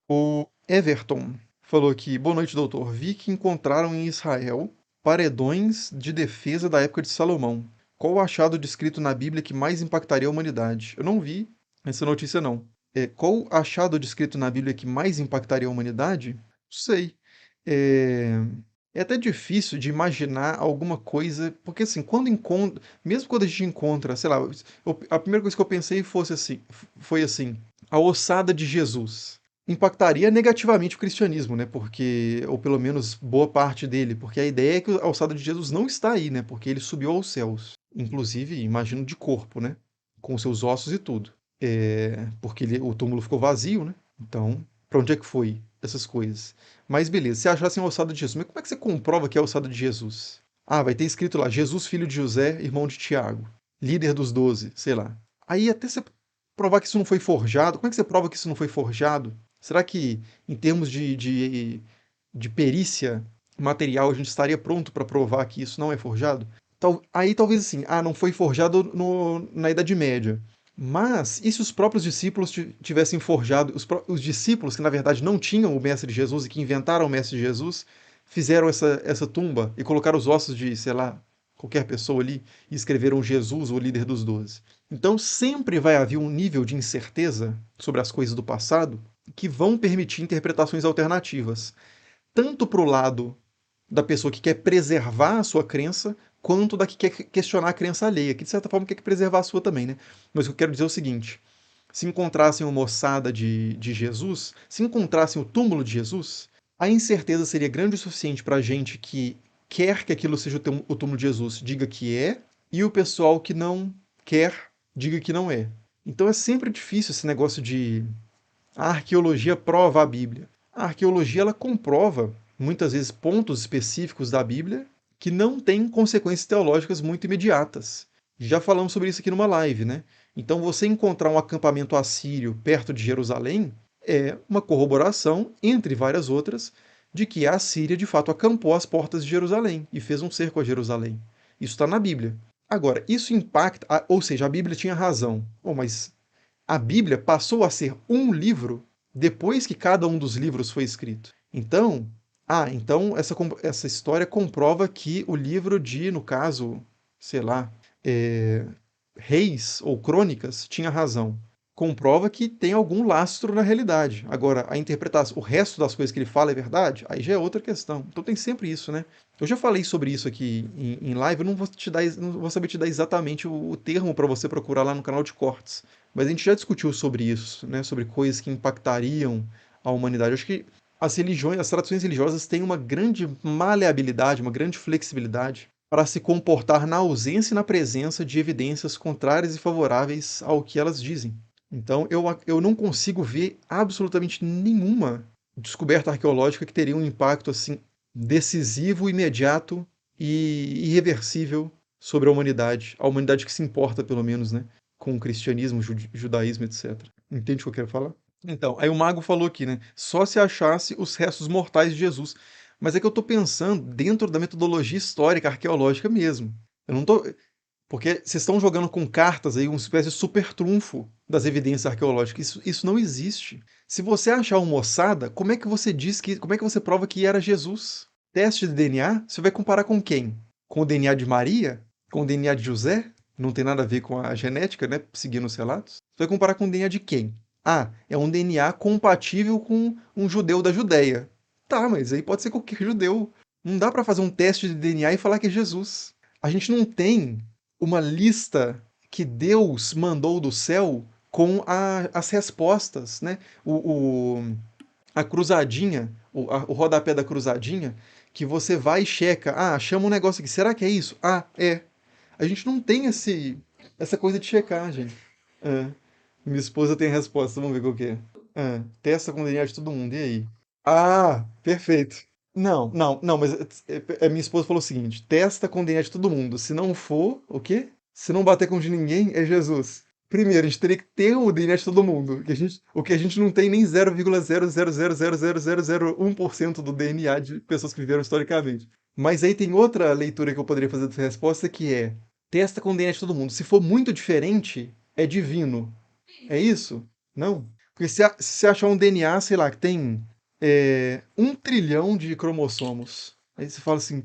O Everton falou aqui: boa noite, doutor. Vi que encontraram em Israel paredões de defesa da época de Salomão. Qual o achado descrito na Bíblia que mais impactaria a humanidade? Eu não vi essa notícia, não. Qual o achado descrito na Bíblia que mais impactaria a humanidade? Não sei. É, é até difícil de imaginar alguma coisa, porque assim, quando encontra, mesmo quando a gente encontra, sei lá, a primeira coisa que eu pensei foi assim, a ossada de Jesus impactaria negativamente o cristianismo, né? Porque, ou pelo menos boa parte dele, porque a ideia é que a ossada de Jesus não está aí, né? Porque ele subiu aos céus, inclusive, imagino, de corpo, né? Com seus ossos e tudo. Porque o túmulo ficou vazio, né? Então, para onde é que foi essas coisas? Mas beleza, se achassem a ossada de Jesus, mas como é que você comprova que é a ossada de Jesus? Ah, vai ter escrito lá, Jesus, filho de José, irmão de Tiago, líder dos 12, sei lá. Aí até você provar que isso não foi forjado, como é que você prova que isso não foi forjado? Será que, em termos de perícia material, a gente estaria pronto para provar que isso não é forjado? Aí talvez assim, não foi forjado na Idade Média. Mas, e se os próprios discípulos tivessem forjado, os discípulos que na verdade não tinham o Mestre Jesus e que inventaram o Mestre Jesus, fizeram essa tumba e colocaram os ossos de, sei lá, qualquer pessoa ali e escreveram Jesus, o líder dos 12. Então sempre vai haver um nível de incerteza sobre as coisas do passado que vão permitir interpretações alternativas, tanto para o lado da pessoa que quer preservar a sua crença, quanto da que quer questionar a crença alheia, que de certa forma quer preservar a sua também, né? Mas o que eu quero dizer é o seguinte: se encontrassem uma ossada de Jesus, se encontrassem o túmulo de Jesus, a incerteza seria grande o suficiente para a gente que quer que aquilo seja o túmulo de Jesus diga que é, e o pessoal que não quer diga que não é. Então é sempre difícil esse negócio de a arqueologia prova a Bíblia. A arqueologia ela comprova muitas vezes pontos específicos da Bíblia que não têm consequências teológicas muito imediatas. Já falamos sobre isso aqui numa live, né? Então você encontrar um acampamento assírio perto de Jerusalém é uma corroboração, entre várias outras, de que a Síria de fato acampou às portas de Jerusalém e fez um cerco a Jerusalém. Isso está na Bíblia. Agora, isso impacta, ou seja, a Bíblia tinha razão. Oh, mas a Bíblia passou a ser um livro depois que cada um dos livros foi escrito. Então essa história comprova que o livro de, no caso, sei lá, é, Reis ou Crônicas tinha razão. Comprova que tem algum lastro na realidade. Agora, a interpretação, o resto das coisas que ele fala é verdade? Aí já é outra questão. Então tem sempre isso, né? Eu já falei sobre isso aqui em live, eu não vou não vou saber te dar exatamente o termo para você procurar lá no canal de cortes. Mas a gente já discutiu sobre isso, né? Sobre coisas que impactariam a humanidade. Eu acho que as religiões, as tradições religiosas têm uma grande maleabilidade, uma grande flexibilidade para se comportar na ausência e na presença de evidências contrárias e favoráveis ao que elas dizem. Então eu não consigo ver absolutamente nenhuma descoberta arqueológica que teria um impacto assim decisivo, imediato e irreversível sobre a humanidade que se importa pelo menos, né, com o cristianismo, judaísmo, etc. Entende o que eu quero falar? Então, aí o mago falou aqui, né? Só se achasse os restos mortais de Jesus. Mas é que eu tô pensando dentro da metodologia histórica, arqueológica mesmo. Eu não tô. Porque vocês estão jogando com cartas aí, uma espécie de super trunfo das evidências arqueológicas. Isso não existe. Se você achar uma ossada, como é que você diz que. Como é que você prova que era Jesus? Teste de DNA? Você vai comparar com quem? Com o DNA de Maria? Com o DNA de José? Não tem nada a ver com a genética, né? Seguindo os relatos. Você vai comparar com o DNA de quem? Ah, é um DNA compatível com um judeu da Judéia. Tá, mas aí pode ser qualquer judeu. Não dá pra fazer um teste de DNA e falar que é Jesus. A gente não tem uma lista que Deus mandou do céu com as respostas, né? A cruzadinha, o rodapé da cruzadinha, que você vai e checa. Ah, chama um negócio aqui. Será que é isso? Ah, é. A gente não tem essa coisa de checagem. É. Minha esposa tem a resposta, vamos ver qual que é. Testa com o DNA de todo mundo, e aí? Ah, perfeito. Não, não, não, mas minha esposa falou o seguinte: testa com o DNA de todo mundo. Se não for, o quê? Se não bater com o de ninguém, é Jesus. Primeiro, a gente teria que ter o DNA de todo mundo. O que a gente não tem nem 0,0000001% do DNA de pessoas que viveram historicamente. Mas aí tem outra leitura que eu poderia fazer dessa resposta que é: testa com o DNA de todo mundo. Se for muito diferente, é divino. É isso? Não? Porque se você achar um DNA, sei lá, que tem 1 trilhão de cromossomos, aí você fala assim,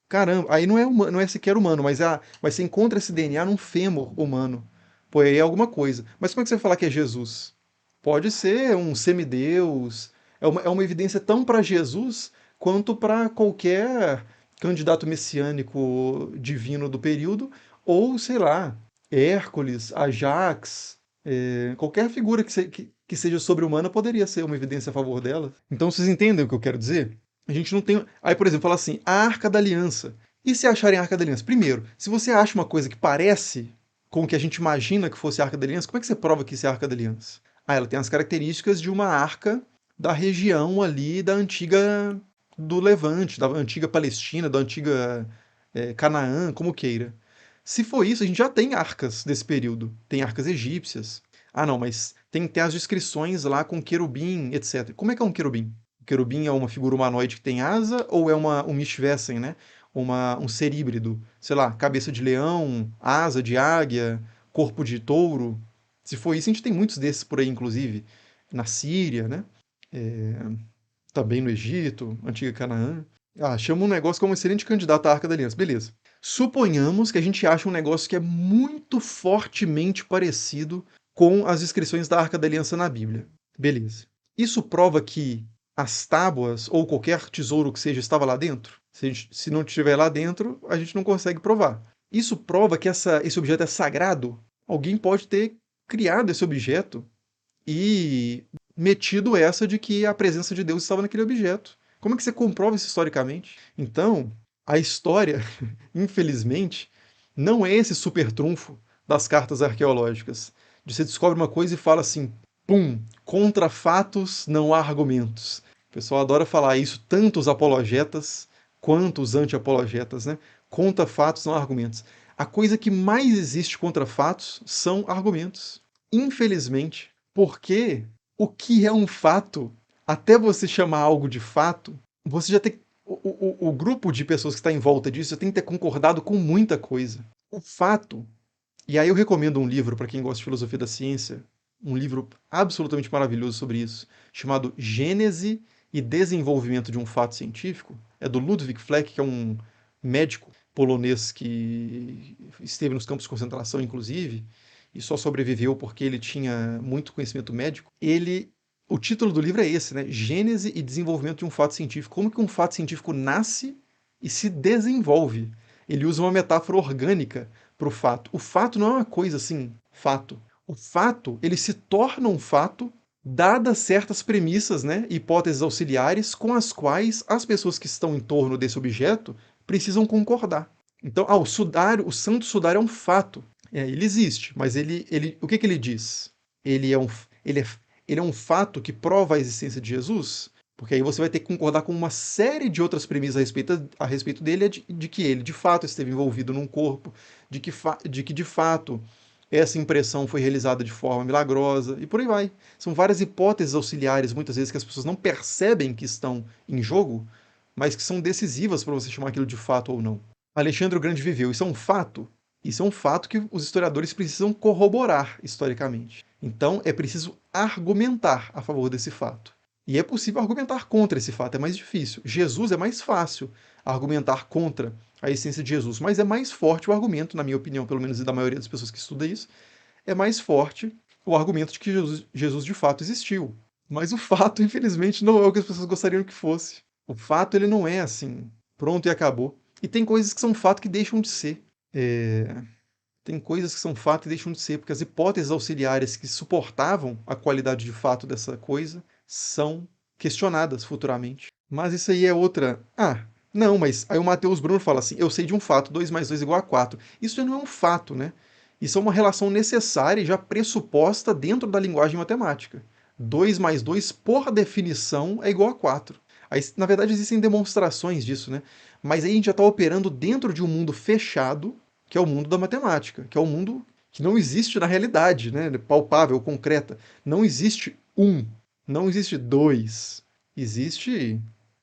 caramba, aí não é, não é sequer humano, mas você encontra esse DNA num fêmur humano. Pô, aí é alguma coisa. Mas como é que você vai falar que é Jesus? Pode ser um semideus. É uma evidência tão para Jesus quanto para qualquer candidato messiânico divino do período, ou sei lá, Hércules, Ajax, qualquer figura que seja sobre-humana poderia ser uma evidência a favor dela. Então vocês entendem o que eu quero dizer? A gente não tem. Aí, por exemplo, fala assim, a Arca da Aliança. E se acharem a Arca da Aliança? Primeiro, se você acha uma coisa que parece com o que a gente imagina que fosse a Arca da Aliança, como é que você prova que isso é a Arca da Aliança? Ah, ela tem as características de uma arca da região ali da antiga do Levante, da antiga Palestina, da antiga Canaã, como queira. Se for isso, a gente já tem arcas desse período. Tem arcas egípcias. Ah, não, mas tem as descrições lá com querubim, etc. Como é que é um querubim? O querubim é uma figura humanoide que tem asa ou é um Mishvesen, né? Um ser híbrido? Sei lá, cabeça de leão, asa de águia, corpo de touro. Se for isso, a gente tem muitos desses por aí, inclusive. Na Síria, né? É, também no Egito, antiga Canaã. Ah, chama um negócio como excelente candidato à Arca da Aliança. Beleza. Suponhamos que a gente ache um negócio que é muito fortemente parecido com as descrições da Arca da Aliança na Bíblia. Beleza. Isso prova que as tábuas ou qualquer tesouro que seja estava lá dentro? Se não estiver lá dentro, a gente não consegue provar. Isso prova que esse objeto é sagrado? Alguém pode ter criado esse objeto e metido essa de que a presença de Deus estava naquele objeto. Como é que você comprova isso historicamente? Então, a história, infelizmente, não é esse super trunfo das cartas arqueológicas. De você descobre uma coisa e fala assim, pum, contra fatos não há argumentos. O pessoal adora falar isso, tanto os apologetas quanto os anti-apologetas, né? Contra fatos não há argumentos. A coisa que mais existe contra fatos são argumentos. Infelizmente, porque o que é um fato, até você chamar algo de fato, você já tem. O grupo de pessoas que está em volta disso já tem que ter concordado com muita coisa. O fato. E aí eu recomendo um livro para quem gosta de filosofia da ciência, um livro absolutamente maravilhoso sobre isso, chamado Gênese e Desenvolvimento de um Fato Científico. É do Ludwig Fleck, que é um médico polonês que esteve nos campos de concentração, inclusive, e só sobreviveu porque ele tinha muito conhecimento médico. O título do livro é esse, né? Gênese e Desenvolvimento de um Fato Científico. Como que um fato científico nasce e se desenvolve? Ele usa uma metáfora orgânica para o fato. O fato não é uma coisa assim, fato. O fato, ele se torna um fato dadas certas premissas, né, hipóteses auxiliares com as quais as pessoas que estão em torno desse objeto precisam concordar. Então, o santo sudário é um fato. Ele existe, mas o que ele diz? Ele é um, ele é, ele é um fato que prova a existência de Jesus? Porque aí você vai ter que concordar com uma série de outras premissas a respeito dele, de que ele de fato esteve envolvido num corpo, de que de fato essa impressão foi realizada de forma milagrosa, e por aí vai. São várias hipóteses auxiliares, muitas vezes, que as pessoas não percebem que estão em jogo, mas que são decisivas para você chamar aquilo de fato ou não. Alexandre o Grande viveu, isso é um fato? Isso é um fato que os historiadores precisam corroborar historicamente. Então é preciso argumentar a favor desse fato. E é possível argumentar contra esse fato, é mais difícil. Jesus é mais fácil argumentar contra a essência de Jesus, mas é mais forte o argumento, na minha opinião, pelo menos e da maioria das pessoas que estuda isso, é mais forte o argumento de que Jesus de fato existiu. Mas o fato, infelizmente, não é o que as pessoas gostariam que fosse. O fato, ele não é assim, pronto e acabou. E tem coisas que são fato que deixam de ser. É, Tem coisas que são fato e deixam de ser, porque as hipóteses auxiliares que suportavam a qualidade de fato dessa coisa são questionadas futuramente. Mas isso aí é outra. Ah, não, mas aí o Matheus Bruno fala assim: eu sei de um fato, 2 mais 2 igual a 4. Isso já não é um fato, né? Isso é uma relação necessária e já pressuposta dentro da linguagem matemática. 2 mais 2, por definição, é igual a 4. Aí, na verdade, existem demonstrações disso, né? Mas aí a gente já está operando dentro de um mundo fechado, que é o mundo da matemática, que é o mundo que não existe na realidade, né? Palpável, concreta. Não existe um, não existe dois. Existe,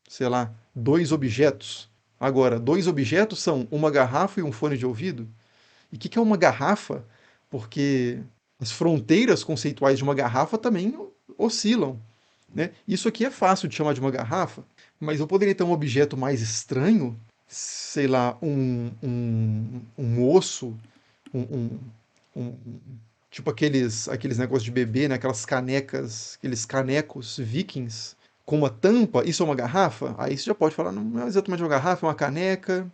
sei lá, dois objetos. Agora, dois objetos são uma garrafa e um fone de ouvido. E o que é uma garrafa? Porque as fronteiras conceituais de uma garrafa também oscilam, né? Isso aqui é fácil de chamar de uma garrafa, mas eu poderia ter um objeto mais estranho, sei lá, um osso, um, um- um- tipo aqueles negócios de bebê, né? Aquelas canecas, aqueles canecos vikings com uma tampa, isso é uma garrafa? Aí você já pode falar, não é exatamente uma garrafa, é uma caneca.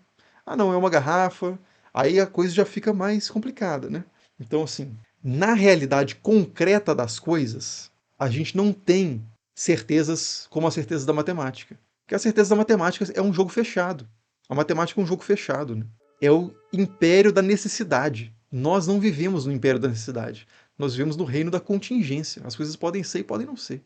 Ah, não, é uma garrafa. Aí a coisa já fica mais complicada, né? Então, assim, na realidade concreta das coisas, a gente não tem certezas como a certeza da matemática. Porque a certeza da matemática é um jogo fechado. A matemática é um jogo fechado, né? É o império da necessidade. Nós não vivemos no império da necessidade. Nós vivemos no reino da contingência. As coisas podem ser e podem não ser.